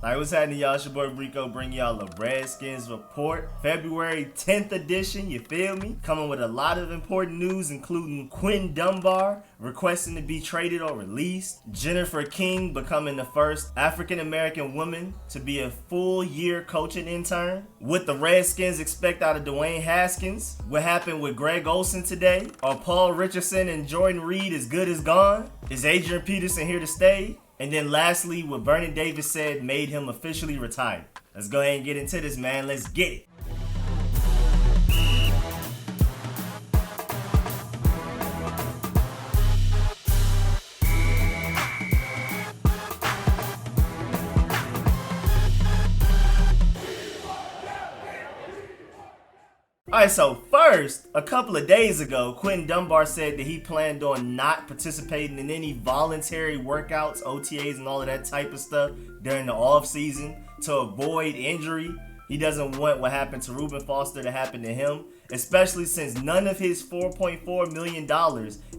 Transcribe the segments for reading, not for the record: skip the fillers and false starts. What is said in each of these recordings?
Alright, what's happening, y'all? It's your boy Rico, bringing y'all a Redskins report. February 10th edition, you feel me? Coming with a lot of important news, including Quinton Dunbar requesting to be traded or released, Jennifer King becoming the first African-American woman to be a full-year coaching intern, what the Redskins expect out of Dwayne Haskins, what happened with Greg Olsen today, are Paul Richardson and Jordan Reed as good as gone, is Adrian Peterson here to stay? And then lastly, what Vernon Davis said made him officially retired. Let's go ahead and get into this, man. Let's get it. Alright, so first, a couple of days ago, Quinton Dunbar said that he planned on not participating in any voluntary workouts, OTAs, and all of that type of stuff during the off season to avoid injury. He doesn't want what happened to Reuben Foster to happen to him, especially since none of his $4.4 million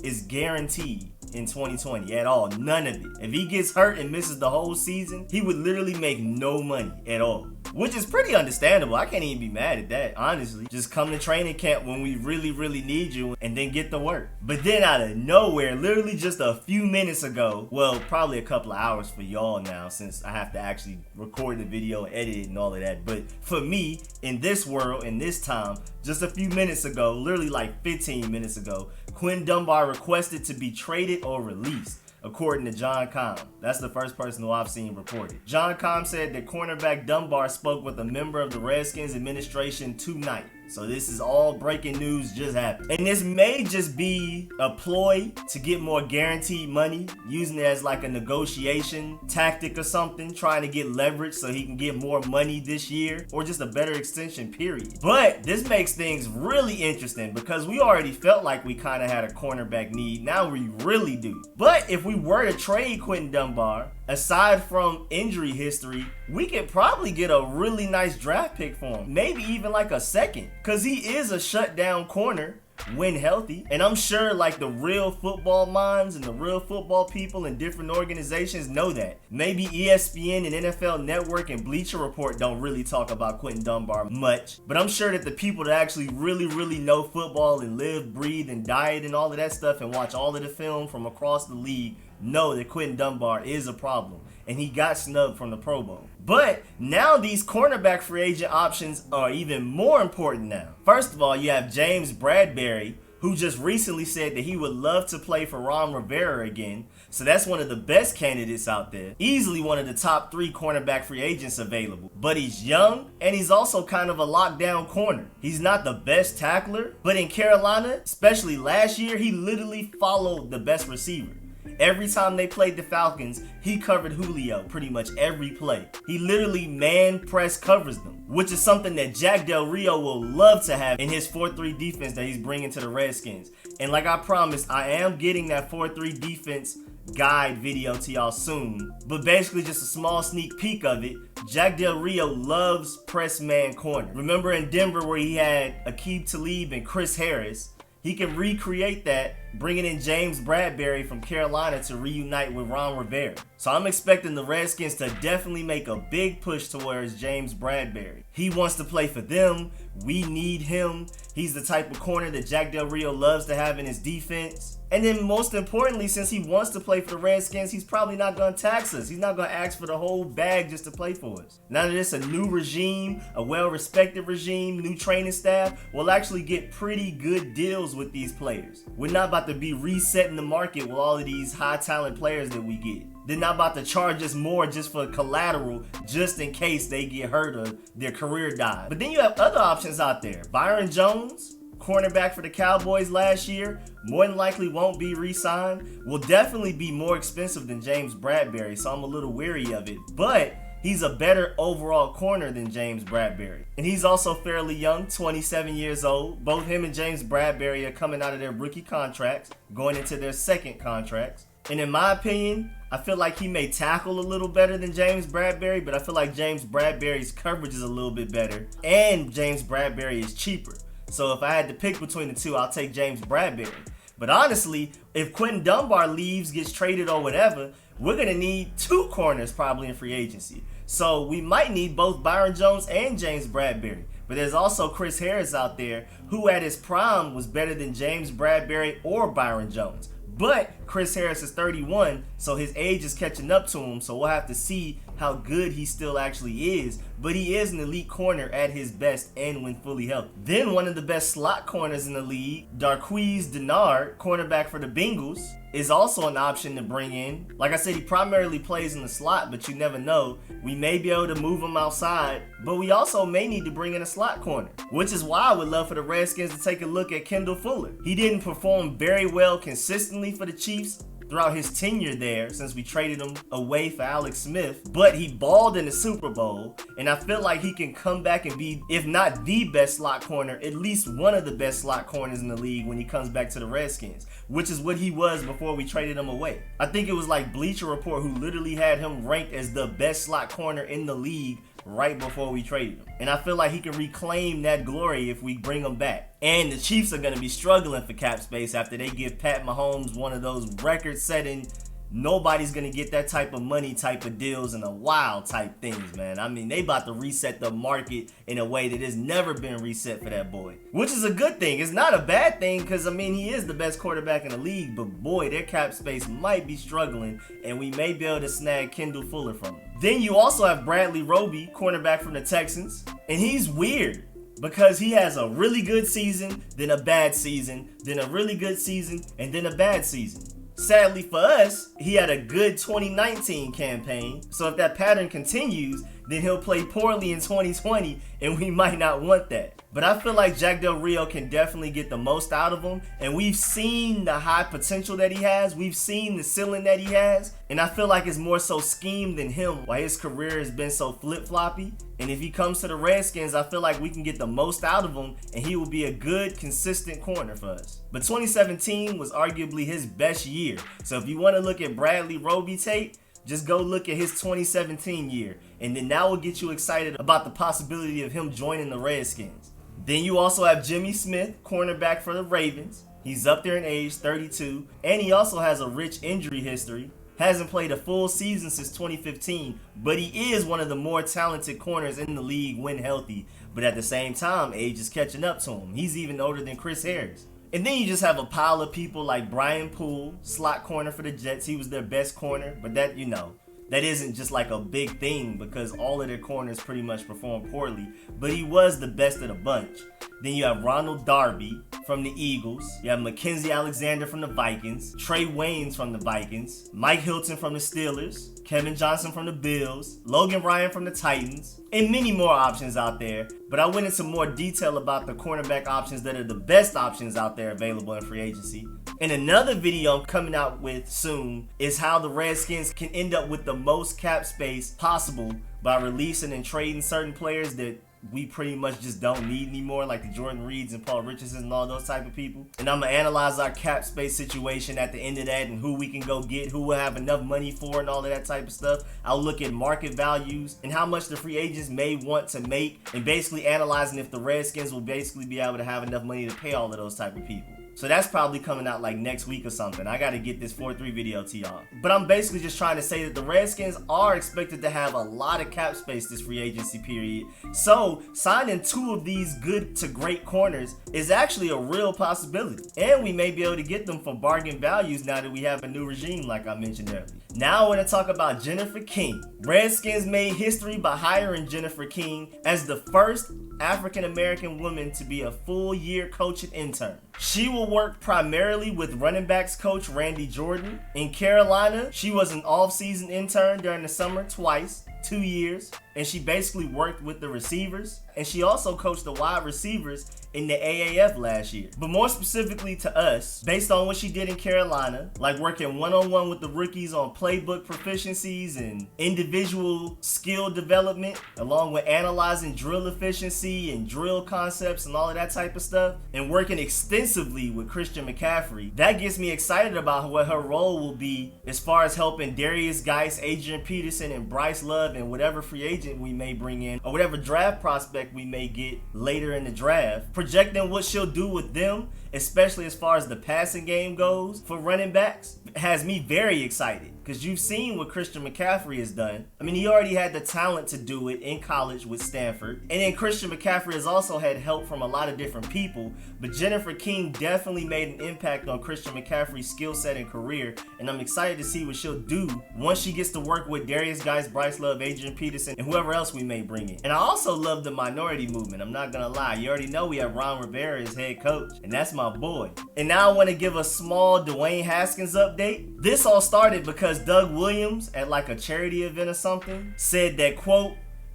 is guaranteed in 2020 at all. None of it. If he gets hurt and misses the whole season, he would literally make no money at all. Which is pretty understandable. I can't even be mad at that, honestly. Just come to training camp when we really need you and then get to work. But then out of nowhere, literally just a few minutes ago, well, probably a couple of hours for y'all now since I have to actually record the video, edit it, and all of that. But for me, in this world, in this time, just a few minutes ago, literally like 15 minutes ago, Quinton Dunbar requested to be traded or released, according to John Com. That's the first person who I've seen reported. John Com said that cornerback Dunbar spoke with a member of the Redskins administration tonight. So this is all breaking news, just happened. And this may just be a ploy to get more guaranteed money, using it as like a negotiation tactic or something, trying to get leverage so he can get more money this year, or just a better extension, period. But this makes things really interesting because we already felt like we kind of had a cornerback need. Now we really do. But if we were to trade Quinton Dunbar, aside from injury history, we could probably get a really nice draft pick for him. Maybe even like a second. Because he is a shutdown corner when healthy. And I'm sure like the real football minds and the real football people in different organizations know that. Maybe ESPN and NFL Network and Bleacher Report don't really talk about Quinton Dunbar much. But I'm sure that the people that actually really know football and live, breathe, and diet and all of that stuff and watch all of the film from across the league know that Quinton Dunbar is a problem, and he got snubbed from the Pro Bowl. But now these cornerback free agent options are even more important now. First of all, you have James Bradberry, who just recently said that he would love to play for Ron Rivera again. So that's one of the best candidates out there. Easily one of the top 3 cornerback free agents available. But he's young, and he's also kind of a lockdown corner. He's not the best tackler, but in Carolina, especially last year, he literally followed the best receiver. Every time they played the Falcons, he covered Julio pretty much every play. He literally man press covers them, which is something that Jack Del Rio will love to have in his 4-3 defense that he's bringing to the Redskins. And like I promised, I am getting that 4-3 defense guide video to y'all soon. But basically just a small sneak peek of it. Jack Del Rio loves press man corner. Remember in Denver where he had Aqib Talib and Chris Harris? He can recreate that, bringing in James Bradberry from Carolina to reunite with Ron Rivera. So I'm expecting the Redskins to definitely make a big push towards James Bradberry. He wants to play for them. We need him. He's the type of corner that Jack Del Rio loves to have in his defense. And then most importantly, since he wants to play for the Redskins, he's probably not going to tax us. He's not going to ask for the whole bag just to play for us. Now that it's a new regime, a well-respected regime, new training staff, we'll actually get pretty good deals with these players. We're not about to be resetting the market with all of these high-talent players that we get. They're not about to charge us more just for collateral, just in case they get hurt or their career dies. But then you have other options out there. Byron Jones, cornerback for the Cowboys last year, more than likely won't be re-signed. Will definitely be more expensive than James Bradberry, so I'm a little weary of it. But he's a better overall corner than James Bradberry. And he's also fairly young, 27 years old. Both him and James Bradberry are coming out of their rookie contracts, going into their second contracts. And in my opinion, I feel like he may tackle a little better than James Bradberry, but I feel like James Bradberry's coverage is a little bit better, and James Bradberry is cheaper. So if I had to pick between the two, I'll take James Bradberry. But honestly, if Quinton Dunbar leaves, gets traded or whatever, we're going to need 2 corners probably in free agency. So we might need both Byron Jones and James Bradberry. But there's also Chris Harris out there who at his prime was better than James Bradberry or Byron Jones. But Chris Harris is 31, so his age is catching up to him, so we'll have to see how good he still actually is. But he is an elite corner at his best and when fully healthy. Then one of the best slot corners in the league, Darqueze Dennard, cornerback for the Bengals, is also an option to bring in. Like I said, he primarily plays in the slot, but you never know. We may be able to move him outside, but we also may need to bring in a slot corner, which is why I would love for the Redskins to take a look at Kendall Fuller. He didn't perform very well consistently for the Chiefs throughout his tenure there since we traded him away for Alex Smith, but he balled in the Super Bowl, and I feel like he can come back and be, if not the best slot corner, at least one of the best slot corners in the league when he comes back to the Redskins, which is what he was before we traded him away. I think it was like Bleacher Report who literally had him ranked as the best slot corner in the league right before we traded him. And I feel like he can reclaim that glory if we bring him back. And the Chiefs are going to be struggling for cap space after they give Pat Mahomes one of those record-setting, nobody's going to get that type of money type of deals in a while type things, man. I mean, they about to reset the market in a way that has never been reset for that boy. Which is a good thing. It's not a bad thing because, I mean, he is the best quarterback in the league. But, boy, their cap space might be struggling, and we may be able to snag Kendall Fuller from him. Then you also have Bradley Roby, cornerback from the Texans. And he's weird because he has a really good season, then a bad season, then a really good season, and then a bad season. Sadly for us, he had a good 2019 campaign, so if that pattern continues, then he'll play poorly in 2020, and we might not want that. But I feel like Jack Del Rio can definitely get the most out of him, and we've seen the high potential that he has, we've seen the ceiling that he has, and I feel like it's more so scheme than him, why his career has been so flip-floppy. And if he comes to the Redskins, I feel like we can get the most out of him, and he will be a good, consistent corner for us. But 2017 was arguably his best year, so if you want to look at Bradley Roby tape, just go look at his 2017 year, and then that will get you excited about the possibility of him joining the Redskins. Then you also have Jimmy Smith, cornerback for the Ravens. He's up there in age, 32, and he also has a rich injury history. Hasn't played a full season since 2015, but he is one of the more talented corners in the league when healthy. But at the same time, age is catching up to him. He's even older than Chris Harris. And then you just have a pile of people like Brian Poole, slot corner for the Jets. He was their best corner, but that, you know, that isn't just like a big thing because all of their corners pretty much performed poorly, but he was the best of the bunch. Then you have Ronald Darby from the Eagles. You have Mackenzie Alexander from the Vikings. Trey Waynes from the Vikings. Mike Hilton from the Steelers. Kevin Johnson from the Bills. Logan Ryan from the Titans. And many more options out there. But I went into more detail about the cornerback options that are the best options out there available in free agency. And another video I'm coming out with soon is how the Redskins can end up with the most cap space possible by releasing and trading certain players that we pretty much just don't need anymore, like the Jordan Reeds and Paul Richardson and all those type of people. And I'm going to analyze our cap space situation at the end of that and who we can go get, who we'll have enough money for and all of that type of stuff. I'll look at market values and how much the free agents may want to make and basically analyzing if the Redskins will basically be able to have enough money to pay all of those type of people. So that's probably coming out like next week or something. I got to get this 4-3 video to y'all. But I'm basically just trying to say that the Redskins are expected to have a lot of cap space this free agency period. So signing two of these good to great corners is actually a real possibility. And we may be able to get them for bargain values now that we have a new regime like I mentioned earlier. Now I want to talk about Jennifer King. Redskins made history by hiring Jennifer King as the first African-American woman to be a full-year coach and intern. She will work primarily with running backs coach Randy Jordan. In Carolina, she was an off-season intern during the summer twice, 2 years, and she basically worked with the receivers, and she also coached the wide receivers in the AAF last year. But more specifically to us, based on what she did in Carolina, like working one-on-one with the rookies on playbook proficiencies and individual skill development, along with analyzing drill efficiency and drill concepts and all of that type of stuff, and working extensively with Christian McCaffrey, that gets me excited about what her role will be as far as helping Darius Geis, Adrian Peterson, and Bryce Love and whatever free agent we may bring in, or whatever draft prospect we may get later in the draft. Projecting what she'll do with them, especially as far as the passing game goes for running backs, has me very excited. because you've seen what Christian McCaffrey has done. I mean, he already had the talent to do it in college with Stanford. And then Christian McCaffrey has also had help from a lot of different people, but Jennifer King definitely made an impact on Christian McCaffrey's skill set and career, and I'm excited to see what she'll do once she gets to work with Darius Geis, Bryce Love, Adrian Peterson, and whoever else we may bring in. And I also love the minority movement. I'm not gonna lie. You already know we have Ron Rivera as head coach, and that's my boy. And now I want to give a small Dwayne Haskins update. This all started because Doug Williams, at like a charity event or something, said that, quote,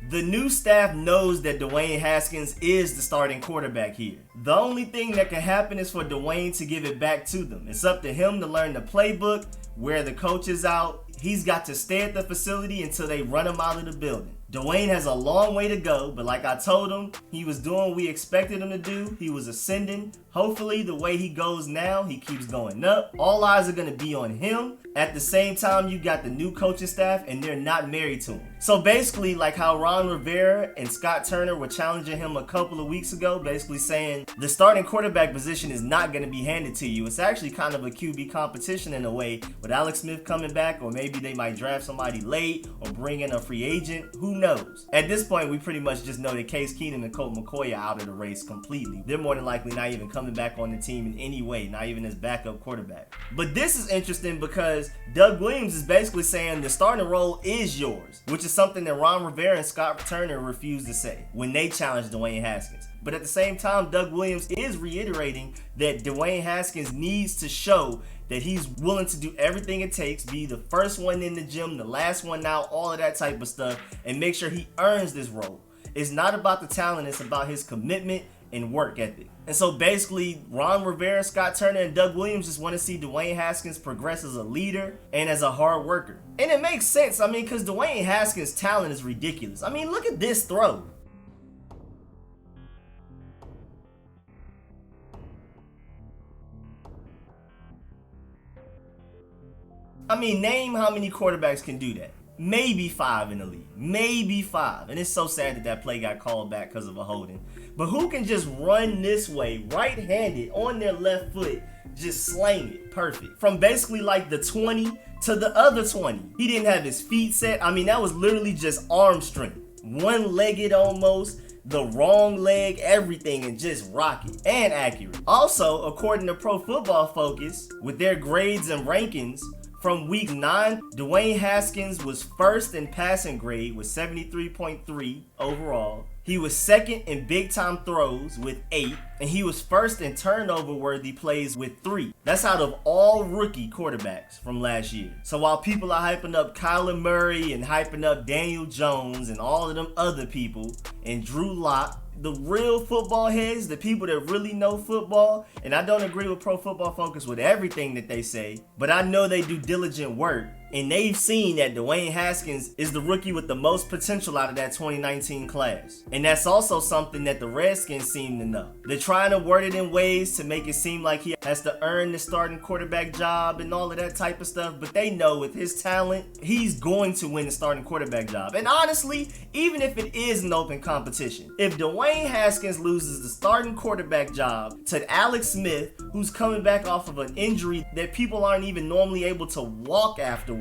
"The new staff knows that Dwayne Haskins is the starting quarterback here. The only thing that can happen is for Dwayne to give it back to them. It's up to him to learn the playbook, wear the coaches out. He's got to stay at the facility until they run him out of the building. Dwayne has a long way to go, but like I told him, he was doing what we expected him to do. He was ascending. Hopefully, the way he goes now, he keeps going up. All eyes are going to be on him. At the same time, you got the new coaching staff, and they're not married to him." So basically, like how Ron Rivera and Scott Turner were challenging him a couple of weeks ago, basically saying the starting quarterback position is not going to be handed to you. It's actually kind of a QB competition in a way, with Alex Smith coming back, or maybe they might draft somebody late or bring in a free agent. Who knows? At this point, we pretty much just know that Case Keenum and Colt McCoy are out of the race completely. They're more than likely not even coming back on the team in any way, not even as backup quarterback. But this is interesting because Doug Williams is basically saying the starting role is yours, which is something that Ron Rivera and Scott Turner refused to say when they challenged Dwayne Haskins. But at the same time, Doug Williams is reiterating that Dwayne Haskins needs to show that he's willing to do everything it takes, be the first one in the gym, the last one out, all of that type of stuff, and make sure he earns this role. It's not about the talent, it's about his commitment and work ethic. And so basically, Ron Rivera, Scott Turner, and Doug Williams just want to see Dwayne Haskins progress as a leader and as a hard worker. And it makes sense, I mean, because Dwayne Haskins' talent is ridiculous. I mean, look at this throw. I mean, name how many quarterbacks can do that. Maybe 5 in the league. Maybe 5. And it's so sad that that play got called back because of a holding. But who can just run this way, right-handed, on their left foot, just slang it perfect? From basically like the 20 to the other 20. He didn't have his feet set. I mean, that was literally just arm strength. One-legged almost. The wrong leg, everything, and just rocket and accurate. Also, according to Pro Football Focus, with their grades and rankings, from week 9, Dwayne Haskins was first in passing grade with 73.3 overall. He was second in big time throws with 8, and he was first in turnover worthy plays with 3. That's out of all rookie quarterbacks from last year. So while people are hyping up Kyler Murray and hyping up Daniel Jones and all of them other people and Drew Lock, the real football heads, the people that really know football, and I don't agree with Pro Football Focus with everything that they say, but I know they do diligent work, and they've seen that Dwayne Haskins is the rookie with the most potential out of that 2019 class. And that's also something that the Redskins seem to know. They're trying to word it in ways to make it seem like he has to earn the starting quarterback job and all of that type of stuff, but they know with his talent, he's going to win the starting quarterback job. And honestly, even if it is an open competition, if Dwayne Haskins loses the starting quarterback job to Alex Smith, who's coming back off of an injury that people aren't even normally able to walk afterwards,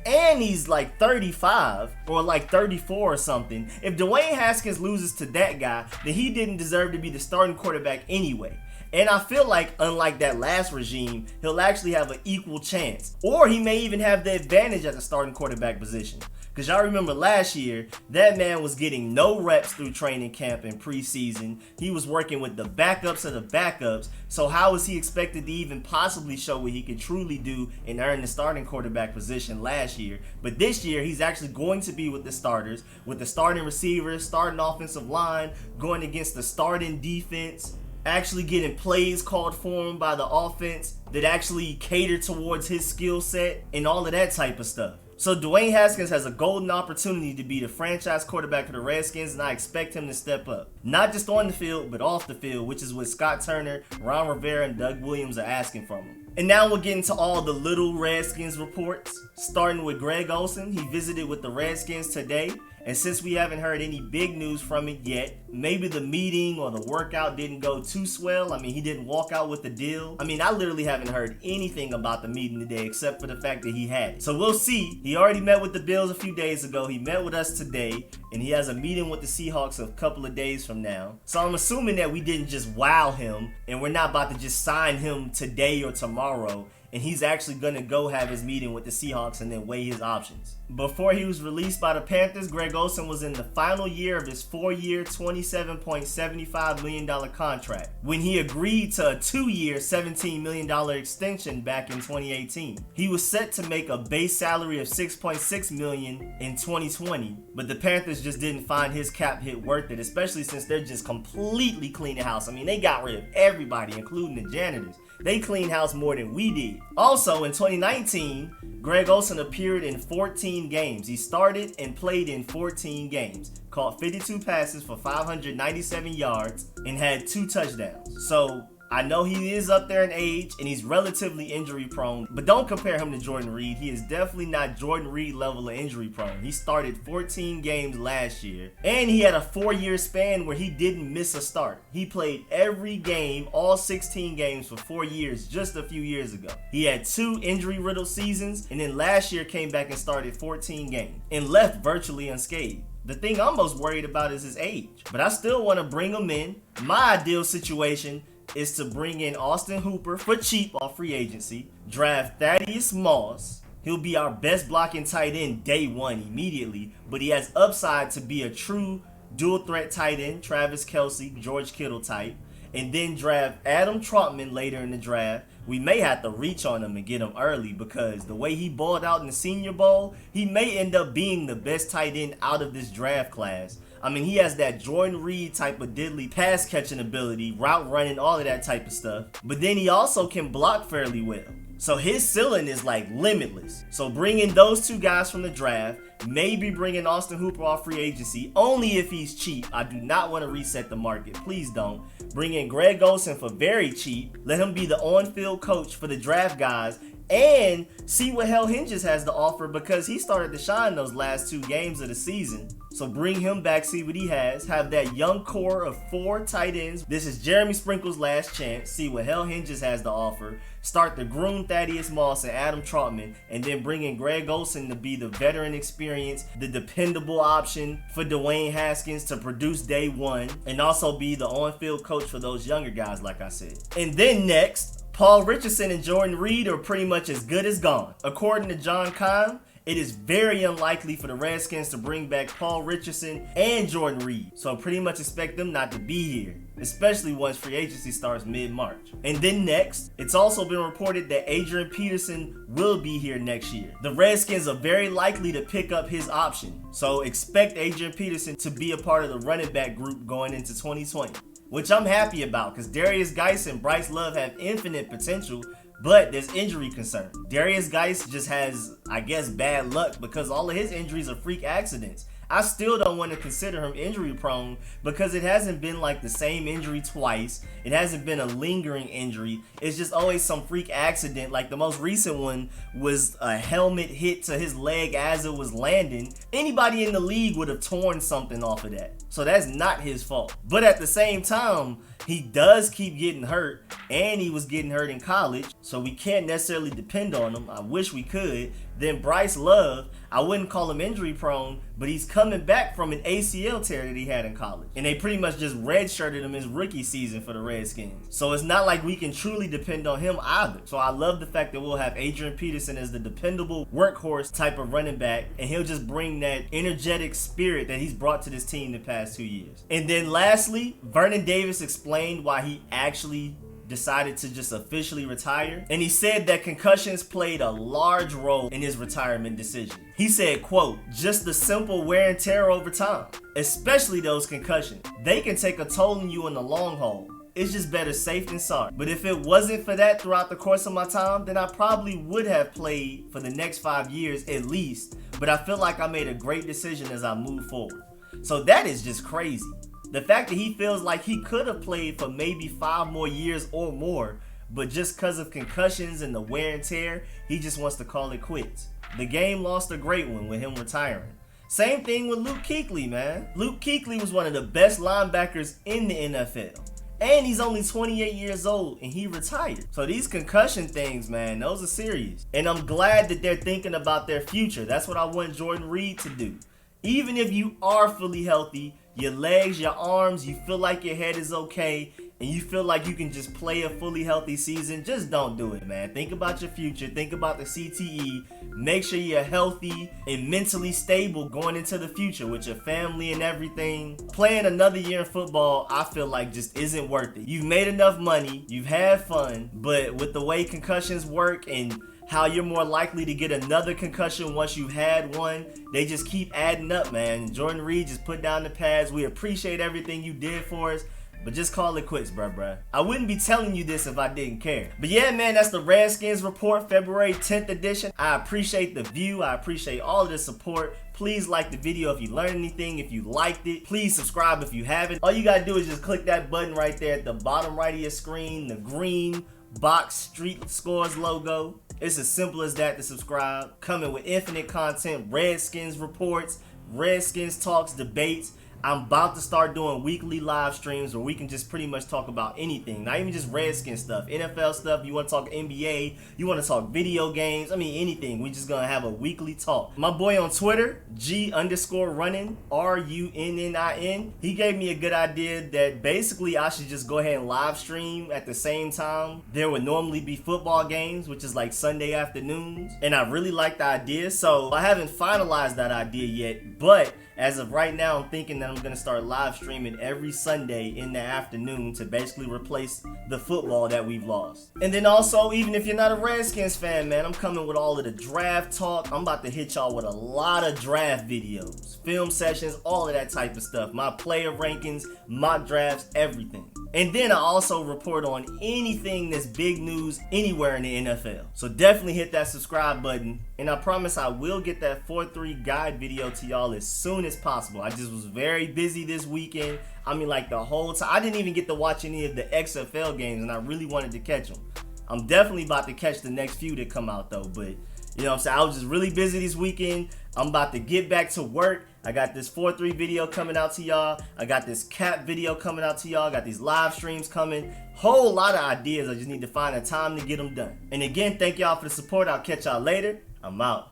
and he's like 35 or like 34 or something, if Dwayne Haskins loses to that guy, then he didn't deserve to be the starting quarterback anyway. And I feel like, unlike that last regime, he'll actually have an equal chance. Or he may even have the advantage at the starting quarterback position. Because y'all remember last year, that man was getting no reps through training camp and preseason. He was working with the backups of the backups. So how was he expected to even possibly show what he could truly do and earn the starting quarterback position last year? But this year, he's actually going to be with the starters, with the starting receivers, starting offensive line, going against the starting defense, actually getting plays called for him by the offense that actually cater towards his skill set and all of that type of stuff. So Dwayne Haskins has a golden opportunity to be the franchise quarterback of the Redskins, and I expect him to step up. Not just on the field, but off the field, which is what Scott Turner, Ron Rivera, and Doug Williams are asking from him. And now we'll get into all the little Redskins reports, starting with Greg Olsen. He visited with the Redskins today, And since we haven't heard any big news from it yet, maybe the meeting or the workout didn't go too swell. I mean, he didn't walk out with the deal. I mean, I literally haven't heard anything about the meeting today except for the fact that he had it. So we'll see. He already met with the Bills a few days ago. He met with us today, and he has a meeting with the Seahawks a couple of days from now. So I'm assuming that we didn't just wow him, and we're not about to just sign him today or tomorrow, and he's actually going to go have his meeting with the Seahawks and then weigh his options. Before he was released by the Panthers, Greg Olsen was in the final year of his 4-year, $27.75 million contract when he agreed to a 2-year, $17 million extension back in 2018. He was set to make a base salary of $6.6 million in 2020, but the Panthers just didn't find his cap hit worth it, especially since they're just completely cleaning house. I mean, they got rid of everybody, including the janitors. They cleaned house more than we did. Also, in 2019, Greg Olsen appeared in 14 games. He started and played in 14 games, caught 52 passes for 597 yards, and had 2 touchdowns. So I know he is up there in age and he's relatively injury prone, but don't compare him to Jordan Reed. He is definitely not Jordan Reed level of injury prone. He started 14 games last year, and he had a 4-year span where he didn't miss a start. He played every game, all 16 games for 4 years just a few years ago. He had 2 injury-riddled seasons, and then last year came back and started 14 games and left virtually unscathed. The thing I'm most worried about is his age, but I still want to bring him in. My ideal situation is to bring in Austin Hooper for cheap off free agency, draft Thaddeus Moss. He'll be our best blocking tight end day one immediately, but he has upside to be a true dual threat tight end, Travis Kelce, George Kittle type, and then draft Adam Trautman later in the draft. We may have to reach on him and get him early because the way he balled out in the Senior Bowl, he may end up being the best tight end out of this draft class. I mean, he has that Jordan Reed type of diddly pass catching ability, route running, all of that type of stuff. But then he also can block fairly well. So his ceiling is like limitless. So bringing those 2 guys from the draft, maybe bringing Austin Hooper off free agency, only if he's cheap. I do not want to reset the market. Please don't. Bring in Greg Olsen for very cheap. Let him be the on-field coach for the draft guys, and see what hell Hinges has to offer because he started to shine those last 2 games of the season. So bring him back, see what he has. Have that young core of 4 tight ends. This is Jeremy Sprinkle's last chance. See what hell Hinges has to offer. Start to groom Thaddeus Moss and Adam Trautman, and then bring in Greg Olsen to be the veteran experience, the dependable option for Dwayne Haskins to produce day one, and also be the on-field coach for those younger guys, like I said. And then next, Paul Richardson and Jordan Reed are pretty much as good as gone. According to John Kahn, it is very unlikely for the Redskins to bring back Paul Richardson and Jordan Reed. So pretty much expect them not to be here, especially once free agency starts mid-March. And then next, it's also been reported that Adrian Peterson will be here next year. The Redskins are very likely to pick up his option. So expect Adrian Peterson to be a part of the running back group going into 2020. Which I'm happy about because Darius Geis and Bryce Love have infinite potential, but there's injury concern. Darius Geis just has, I guess, bad luck because all of his injuries are freak accidents. I still don't want to consider him injury prone because it hasn't been like the same injury twice. It hasn't been a lingering injury. It's just always some freak accident. Like the most recent one was a helmet hit to his leg as it was landing. Anybody in the league would have torn something off of that. So that's not his fault. But at the same time, he does keep getting hurt, and he was getting hurt in college, so we can't necessarily depend on him. I wish we could. Then Bryce Love, I wouldn't call him injury prone, but he's coming back from an ACL tear that he had in college. And they pretty much just redshirted him his rookie season for the Redskins. So it's not like we can truly depend on him either. So I love the fact that we'll have Adrian Peterson as the dependable workhorse type of running back, and he'll just bring that energetic spirit that he's brought to this team the past 2 years. And then lastly, Vernon Davis explained why he actually decided to just officially retire, and he said that concussions played a large role in his retirement decision. He said, quote, "Just the simple wear and tear over time, especially those concussions. They can take a toll on you in the long haul. It's just better safe than sorry. But if it wasn't for that throughout the course of my time, then I probably would have played for the next 5 years at least, but I feel like I made a great decision as I move forward." So that is just crazy. The fact that he feels like he could have played for maybe 5 more years or more, but just because of concussions and the wear and tear, he just wants to call it quits. The game lost a great one with him retiring. Same thing with Luke Kuechly, man. Luke Kuechly was one of the best linebackers in the NFL. And he's only 28 years old and he retired. So these concussion things, man, those are serious. And I'm glad that they're thinking about their future. That's what I want Jordan Reed to do. Even if you are fully healthy, your legs, your arms, you feel like your head is okay, and you feel like you can just play a fully healthy season, just don't do it, man. Think about your future. Think about the CTE. Make sure you're healthy and mentally stable going into the future with your family and everything. Playing another year in football, I feel like just isn't worth it. You've made enough money. You've had fun. But with the way concussions work and how you're more likely to get another concussion once you've had one, they just keep adding up, man. Jordan Reed just put down the pads. We appreciate everything you did for us, but just call it quits, bruh. I wouldn't be telling you this if I didn't care. But yeah, man, that's the Redskins Report, February 10th edition. I appreciate the view. I appreciate all of the support. Please like the video if you learned anything, if you liked it. Please subscribe if you haven't. All you gotta do is just click that button right there at the bottom right of your screen, the green box Street Scores logo. It's as simple as that to subscribe. Coming with infinite content, Redskins reports, Redskins talks, debates. I'm about to start doing weekly live streams where we can just pretty much talk about anything. Not even just Redskins stuff, NFL stuff. You want to talk NBA, you want to talk video games, I mean anything. We just going to have a weekly talk. My boy on Twitter, G_running, RUNNIN. He gave me a good idea that basically I should just go ahead and live stream at the same time. There would normally be football games, which is like Sunday afternoons. And I really like the idea. So I haven't finalized that idea yet, but as of right now, I'm thinking that I'm going to start live streaming every Sunday in the afternoon to basically replace the football that we've lost. And then also, even if you're not a Redskins fan, man, I'm coming with all of the draft talk. I'm about to hit y'all with a lot of draft videos, film sessions, all of that type of stuff. My player rankings, mock drafts, everything. And then I also report on anything that's big news anywhere in the NFL. So definitely hit that subscribe button. And I promise I will get that 4-3 guide video to y'all as soon as possible. I just was very busy this weekend. I mean, like the whole time. I didn't even get to watch any of the XFL games, and I really wanted to catch them. I'm definitely about to catch the next few that come out, though. But, you know what I'm saying? I was just really busy this weekend. I'm about to get back to work. I got this 4-3 video coming out to y'all. I got this cap video coming out to y'all. I got these live streams coming. Whole lot of ideas. I just need to find a time to get them done. And again, thank y'all for the support. I'll catch y'all later. I'm out.